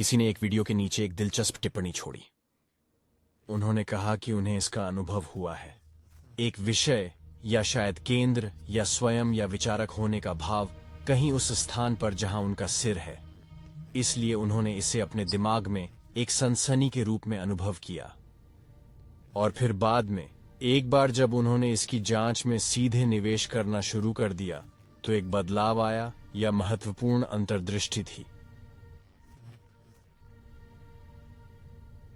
किसी ने एक वीडियो के नीचे एक दिलचस्प टिप्पणी छोड़ी। उन्होंने कहा कि उन्हें इसका अनुभव हुआ है। एक विषय या शायद केंद्र या स्वयं या विचारक होने का भाव कहीं उस स्थान पर जहां उनका सिर है। इसलिए उन्होंने इसे अपने दिमाग में एक सनसनी के रूप में अनुभव किया। और फिर बाद में एक बार जब उन्होंने इसकी जांच में सीधे निवेश करना शुरू कर दिया तो एक बदलाव आया या महत्वपूर्ण अंतर्दृष्टि थी।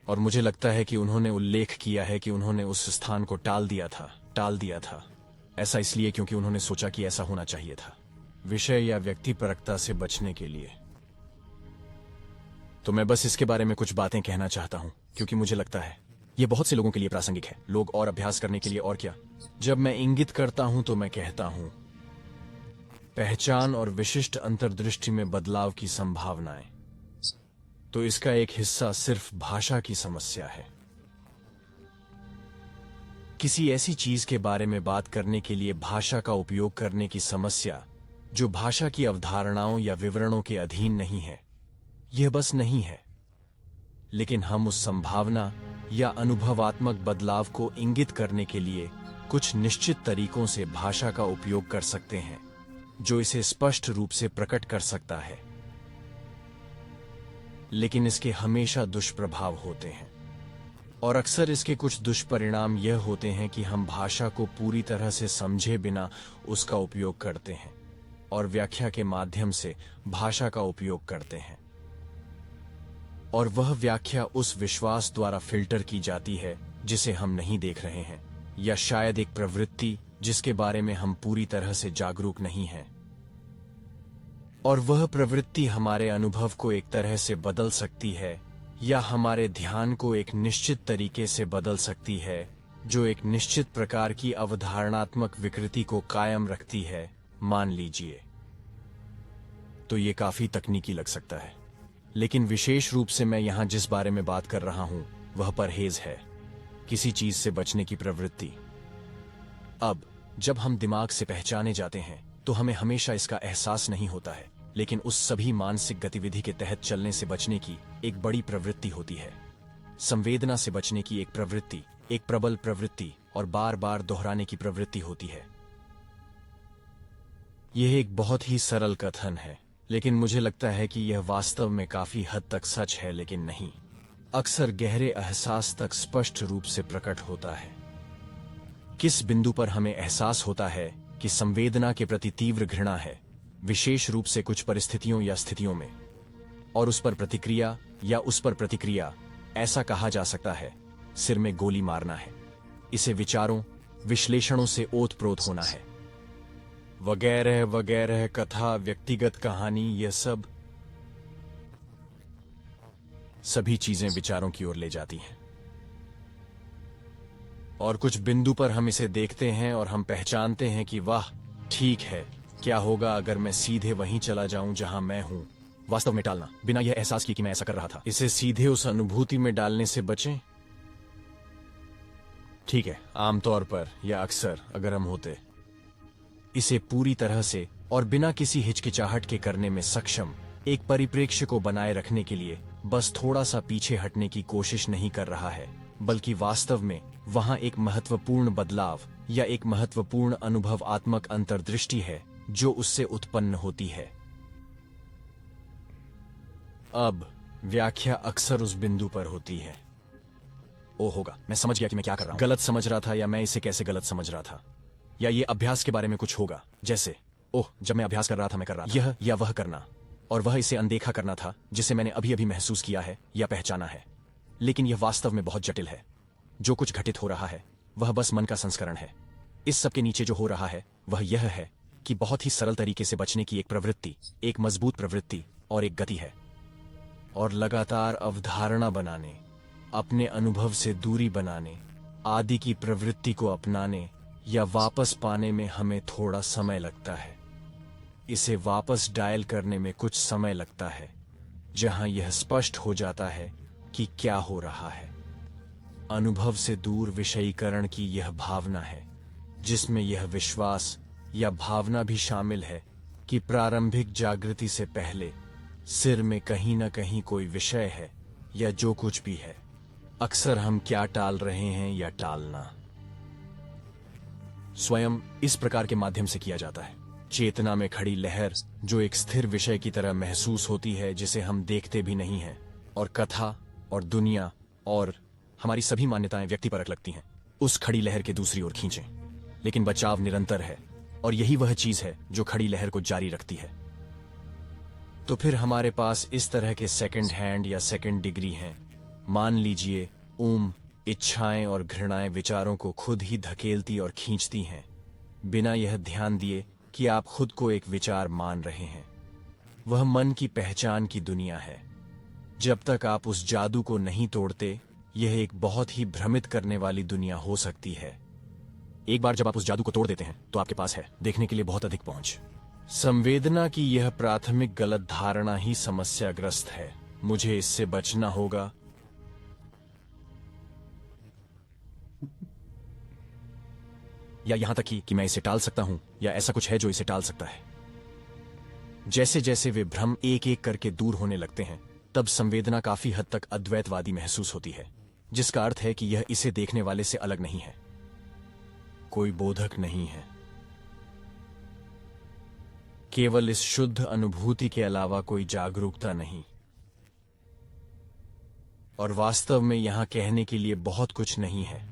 और मुझे लगता है कि उन्होंने उल्लेख किया है कि उन्होंने उस स्थान को टाल दिया था। ऐसा इसलिए क्योंकि उन्होंने सोचा कि ऐसा होना चाहिए था, विषय या व्यक्तिपरकता से बचने के लिए। तो मैं बस इसके बारे में कुछ बातें कहना चाहता हूं क्योंकि मुझे लगता है यह बहुत से लोगों के लिए प्रासंगिक है, लोग और अभ्यास करने के लिए। और क्या, जब मैं इंगित करता हूं तो मैं कहता हूं पहचान और विशिष्ट अंतर्दृष्टि में बदलाव की संभावनाएं, तो इसका एक हिस्सा सिर्फ भाषा की समस्या है। किसी ऐसी चीज के बारे में बात करने के लिए भाषा का उपयोग करने की समस्या जो भाषा की अवधारणाओं या विवरणों के अधीन नहीं है, यह बस नहीं है। लेकिन हम उस संभावना या अनुभवात्मक बदलाव को इंगित करने के लिए कुछ निश्चित तरीकों से भाषा का उपयोग कर सकते हैं जो इसे स्पष्ट रूप से प्रकट कर सकता है। लेकिन इसके हमेशा दुष्प्रभाव होते हैं, और अक्सर इसके कुछ दुष्परिणाम यह होते हैं कि हम भाषा को पूरी तरह से समझे बिना उसका उपयोग करते हैं और व्याख्या के माध्यम से भाषा का उपयोग करते हैं। और वह व्याख्या उस विश्वास द्वारा फिल्टर की जाती है जिसे हम नहीं देख रहे हैं, या शायद एक प्रवृत्ति जिसके बारे में हम पूरी तरह से जागरूक नहीं हैं। और वह प्रवृत्ति हमारे अनुभव को एक तरह से बदल सकती है या हमारे ध्यान को एक निश्चित तरीके से बदल सकती है जो एक निश्चित प्रकार की अवधारणात्मक विकृति को कायम रखती है, मान लीजिए। तो ये काफी तकनीकी लग सकता है, लेकिन विशेष रूप से मैं यहां जिस बारे में बात कर रहा हूं वह परहेज है, किसी चीज से बचने की प्रवृत्ति। अब जब हम दिमाग से पहचाने जाते हैं तो हमें हमेशा इसका एहसास नहीं होता है, लेकिन उस सभी मानसिक गतिविधि के तहत चलने से बचने की एक बड़ी प्रवृत्ति होती है। संवेदना से बचने की एक प्रवृत्ति, एक प्रबल प्रवृत्ति और बार बार दोहराने की प्रवृत्ति होती है। यह एक बहुत ही सरल कथन है, लेकिन मुझे लगता है कि यह वास्तव में काफी हद तक सच है, लेकिन नहीं, अक्सर गहरे एहसास तक स्पष्ट रूप से प्रकट होता है। किस बिंदु पर हमें एहसास होता है कि संवेदना के प्रति तीव्र घृणा है, विशेष रूप से कुछ परिस्थितियों या स्थितियों में, और उस पर प्रतिक्रिया या उस पर प्रतिक्रिया, ऐसा कहा जा सकता है, सिर में गोली मारना है, इसे विचारों, विश्लेषणों से ओतप्रोत होना है, वगैरह वगैरह, कथा, व्यक्तिगत कहानी, यह सभी चीजें विचारों की ओर ले जाती हैं। और कुछ बिंदु पर हम इसे देखते हैं और हम पहचानते हैं कि वाह, ठीक है, क्या होगा अगर मैं सीधे वहीं चला जाऊं जहां मैं हूं। वास्तव में टालना, बिना यह एहसास किए कि मैं ऐसा कर रहा था, इसे सीधे उस अनुभूति में डालने से बचें। ठीक है, आमतौर पर या अक्सर अगर हम होते इसे पूरी तरह से और बिना किसी हिचकिचाहट के करने में सक्षम, एक परिप्रेक्ष्य को बनाए रखने के लिए बस थोड़ा सा पीछे हटने की कोशिश नहीं कर रहा है, बल्कि वास्तव में वहां एक महत्वपूर्ण बदलाव या एक महत्वपूर्ण अनुभवात्मक अंतर्दृष्टि है जो उससे उत्पन्न होती है। अब व्याख्या अक्सर उस बिंदु पर होती है, ओ होगा, मैं समझ गया कि मैं क्या कर रहा हूं, गलत समझ रहा था, या मैं इसे कैसे गलत समझ रहा था, या ये अभ्यास के बारे में कुछ होगा, जैसे ओह, जब मैं अभ्यास कर रहा था मैं कर रहा था यह या वह करना, और वह इसे अनदेखा करना था जिसे मैंने अभी अभी महसूस किया है या पहचाना है। लेकिन यह वास्तव में बहुत जटिल है। जो कुछ घटित हो रहा है वह बस मन का संस्करण है। इस सब के नीचे जो हो रहा है वह यह है कि बहुत ही सरल तरीके से बचने की एक प्रवृत्ति, एक मजबूत प्रवृत्ति और एक गति है। और लगातार अवधारणा बनाने, अपने अनुभव से दूरी बनाने आदि की प्रवृत्ति को अपनाने या वापस पाने में हमें थोड़ा समय लगता है। इसे वापस डायल करने में कुछ समय लगता है, जहां यह स्पष्ट हो जाता है कि क्या हो रहा है। अनुभव से दूर विषयीकरण की यह भावना है, जिसमें यह विश्वास या भावना भी शामिल है कि प्रारंभिक जागृति से पहले सिर में कहीं ना कहीं कोई विषय है या जो कुछ भी है। अक्सर हम क्या टाल रहे हैं या टालना स्वयं इस प्रकार के माध्यम से किया जाता है। चेतना में खड़ी लहर जो एक स्थिर विषय की तरह महसूस होती है, जिसे हम देखते भी नहीं हैं, और कथा और दुनिया और हमारी सभी मान्यताएं व्यक्तिपरक लगती हैं, उस खड़ी लहर के दूसरी ओर खींचें। लेकिन बचाव निरंतर है, और यही वह चीज है जो खड़ी लहर को जारी रखती है। तो फिर हमारे पास इस तरह के सेकंड हैंड या सेकंड डिग्री हैं। मान लीजिए इच्छाएं और घृणाएं विचारों को खुद ही धकेलती और खींचती हैं, बिना यह ध्यान दिए कि आप खुद को एक विचार मान रहे हैं। वह मन की पहचान की दुनिया है। जब तक आप उस जादू को नहीं तोड़ते, यह एक बहुत ही भ्रमित करने वाली दुनिया हो सकती है। एक बार जब आप उस जादू को तोड़ देते हैं तो आपके पास है देखने के लिए बहुत अधिक पहुंच। संवेदना की यह प्राथमिक गलत धारणा ही समस्याग्रस्त है। मुझे इससे बचना होगा। या यहां तक कि मैं इसे टाल सकता हूं, या ऐसा कुछ है जो इसे टाल सकता है। जैसे जैसे वे भ्रम एक एक करके दूर होने लगते हैं, तब संवेदना काफी हद तक अद्वैतवादी महसूस होती है, जिसका अर्थ है कि यह इसे देखने वाले से अलग नहीं है, कोई बोधक नहीं है, केवल इस शुद्ध अनुभूति के अलावा कोई जागरूकता नहीं। और वास्तव में यहां कहने के लिए बहुत कुछ नहीं है,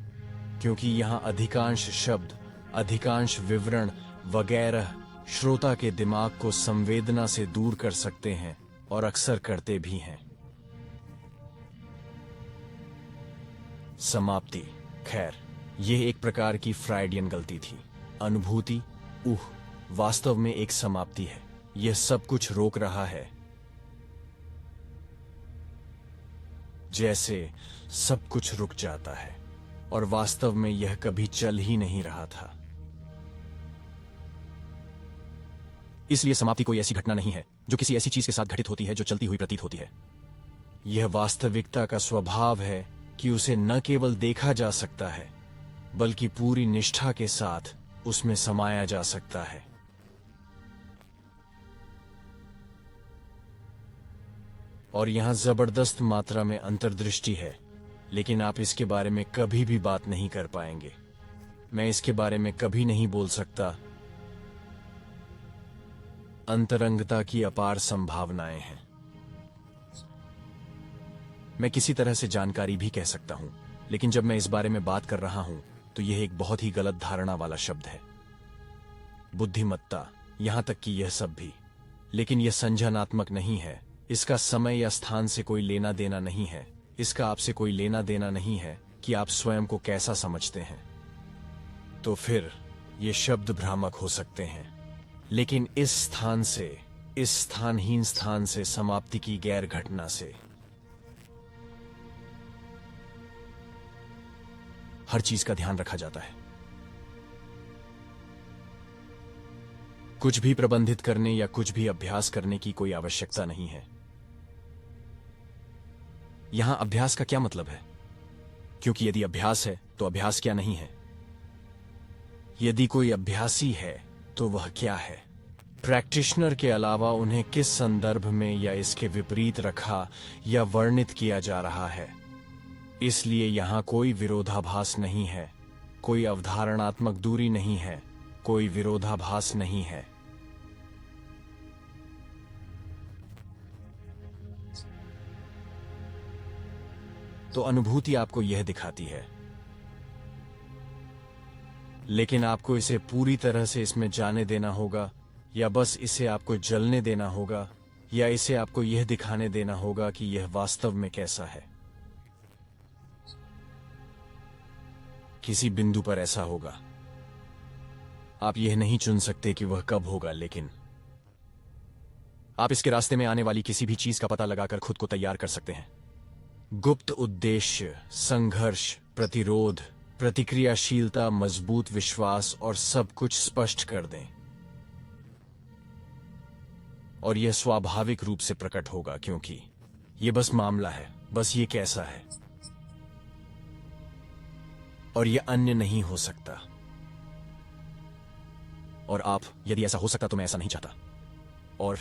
क्योंकि यहां अधिकांश शब्द, अधिकांश विवरण वगैरह श्रोता के दिमाग को संवेदना से दूर कर सकते हैं, और अक्सर करते भी हैं। समाप्ति, खैर, यह एक प्रकार की फ्राइडियन गलती थी। अनुभूति वास्तव में एक समाप्ति है। यह सब कुछ रोक रहा है, जैसे सब कुछ रुक जाता है, और वास्तव में यह कभी चल ही नहीं रहा था। इसलिए समाप्ति कोई ऐसी घटना नहीं है जो किसी ऐसी चीज के साथ घटित होती है जो चलती हुई प्रतीत होती है। यह वास्तविकता का स्वभाव है कि उसे न केवल देखा जा सकता है, बल्कि पूरी निष्ठा के साथ उसमें समाया जा सकता है। और यहां जबरदस्त मात्रा में अंतर्दृष्टि है, लेकिन आप इसके बारे में कभी भी बात नहीं कर पाएंगे। मैं इसके बारे में कभी नहीं बोल सकता। अंतरंगता की अपार संभावनाएं हैं। मैं किसी तरह से जानकारी भी कह सकता हूं, लेकिन जब मैं इस बारे में बात कर रहा हूं तो यह एक बहुत ही गलत धारणा वाला शब्द है। बुद्धिमत्ता, यहां तक कि यह सब भी, लेकिन यह संज्ञानात्मक नहीं है। इसका समय या स्थान से कोई लेना देना नहीं है। इसका आपसे कोई लेना देना नहीं है कि आप स्वयं को कैसा समझते हैं। तो फिर ये शब्द भ्रामक हो सकते हैं, लेकिन इस स्थान से, इस स्थानहीन स्थान से, समाप्ति की गैर घटना से, हर चीज का ध्यान रखा जाता है। कुछ भी प्रबंधित करने या कुछ भी अभ्यास करने की कोई आवश्यकता नहीं है। यहां अभ्यास का क्या मतलब है? क्योंकि यदि अभ्यास है तो अभ्यास क्या नहीं है? यदि कोई अभ्यासी है तो वह क्या है? प्रैक्टिशनर के अलावा उन्हें किस संदर्भ में या इसके विपरीत रखा या वर्णित किया जा रहा है? इसलिए यहां कोई विरोधाभास नहीं है, कोई अवधारणात्मक दूरी नहीं है, कोई विरोधाभास नहीं है। तो अनुभूति आपको यह दिखाती है, लेकिन आपको इसे पूरी तरह से इसमें जाने देना होगा, या बस इसे आपको जलने देना होगा, या इसे आपको यह दिखाने देना होगा कि यह वास्तव में कैसा है। किसी बिंदु पर ऐसा होगा। आप यह नहीं चुन सकते कि वह कब होगा, लेकिन आप इसके रास्ते में आने वाली किसी भी चीज का पता लगाकर खुद को तैयार कर सकते हैं। गुप्त उद्देश्य, संघर्ष, प्रतिरोध, प्रतिक्रियाशीलता, मजबूत विश्वास और सब कुछ स्पष्ट कर दें। और यह स्वाभाविक रूप से प्रकट होगा, क्योंकि यह बस मामला है, बस ये कैसा है, और यह अन्य नहीं हो सकता। और आप, यदि ऐसा हो सकता तो मैं ऐसा नहीं चाहता। और